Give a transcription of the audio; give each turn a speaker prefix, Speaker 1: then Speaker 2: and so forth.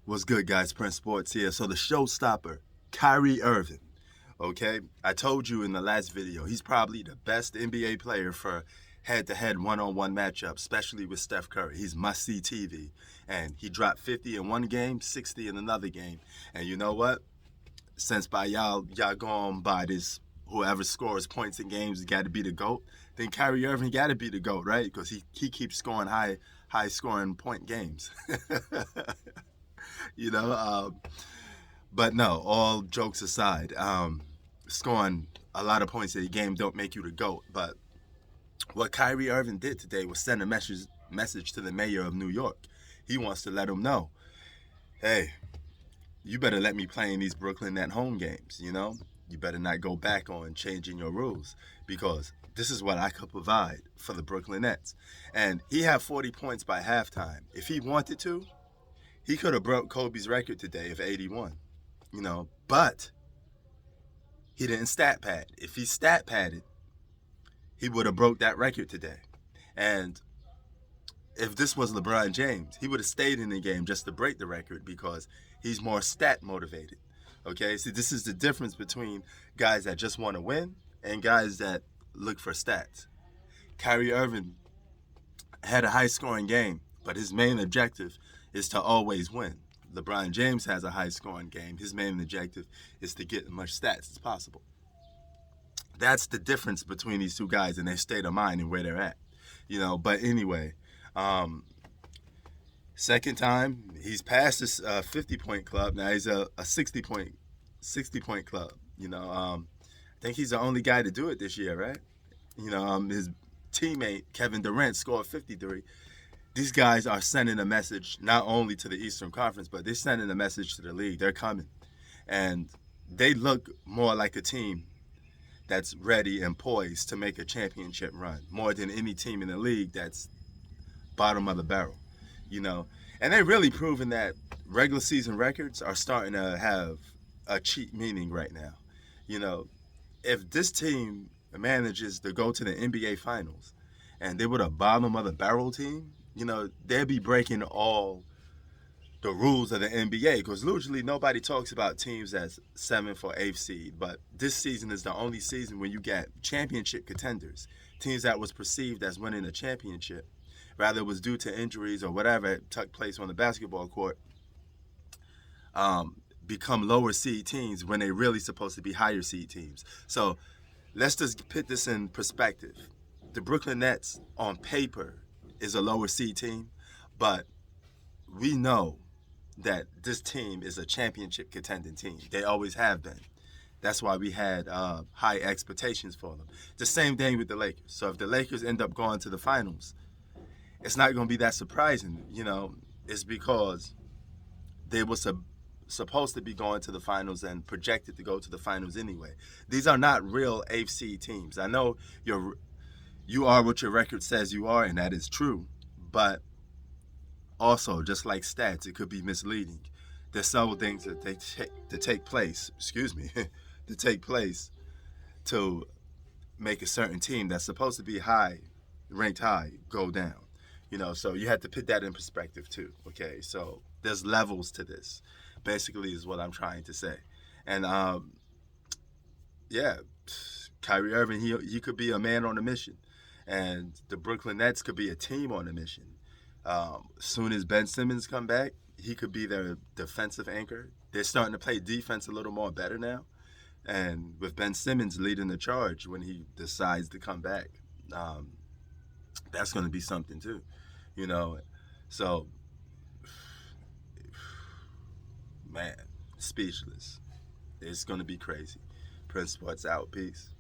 Speaker 1: What's good, guys? Prince Sports here. So the showstopper, Kyrie Irving. Okay, I told you in the last video, he's probably the best NBA player for head-to-head one-on-one matchup, especially with Steph Curry. He's must-see TV, and he dropped 50 in one game, 60 in another game. And you know what? Since by y'all going by this, whoever scores points in games got to be the GOAT. Then Kyrie Irving got to be the GOAT, right? Because he keeps scoring high scoring point games. you know. But no, all jokes aside, scoring a lot of points in a game don't make you the GOAT. But what Kyrie Irving did today was send a message to the mayor of New York. He wants to let him know, hey, you better let me play in these Brooklyn Net home games, you know? You better not go back on changing your rules because this is what I could provide for the Brooklyn Nets. And he had 40 points by halftime. If he wanted to, he could have broke Kobe's record today of 81, but he didn't stat pad. If he stat padded, he would have broke that record today. And if this was LeBron James, he would have stayed in the game just to break the record because he's more stat motivated. Okay, see, this is the difference between guys that just want to win and guys that look for stats. Kyrie Irving had a high scoring game, but his main objective is to always win. LeBron James has a high scoring game. His main objective is to get as much stats as possible. That's the difference between these two guys and their state of mind and where they're at. But anyway, second time he's past this 50-point club. Now he's a 60-point club. I think he's the only guy to do it this year, right? His teammate Kevin Durant scored 53. These guys are sending a message not only to the Eastern Conference, but they're sending a message to the league. They're coming, and they look more like a team that's ready and poised to make a championship run, more than any team in the league that's bottom of the barrel. And they're really proving that regular season records are starting to have a cheap meaning right now. If this team manages to go to the NBA Finals and they were the bottom of the barrel team, they'd be breaking all the rules of the NBA because usually nobody talks about teams that's 7th or 8th seed, but this season is the only season when you get championship contenders, teams that was perceived as winning a championship, rather it was due to injuries or whatever took place on the basketball court, become lower seed teams when they're really supposed to be higher seed teams. So let's just put this in perspective. The Brooklyn Nets on paper is a lower seed team, but we know that this team is a championship contending team. They always have been. That's why we had high expectations for them. The same thing with the Lakers. So if the Lakers end up going to the finals, it's not going to be that surprising. It's because they were supposed to be going to the finals and projected to go to the finals anyway. These are not real AFC teams. I know you are what your record says you are, and that is true. But also, just like stats, it could be misleading. There's several things that to take place. To take place to make a certain team that's supposed to be ranked high, go down. So you have to put that in perspective too. Okay, so there's levels to this. Basically, is what I'm trying to say. And yeah, Kyrie Irving, he could be a man on a mission, and the Brooklyn Nets could be a team on a mission. Soon as Ben Simmons come back, he could be their defensive anchor. They're starting to play defense a little more better now, and with Ben Simmons leading the charge when he decides to come back, that's going to be something too, So, man, speechless. It's going to be crazy. Prince Sports out. Peace.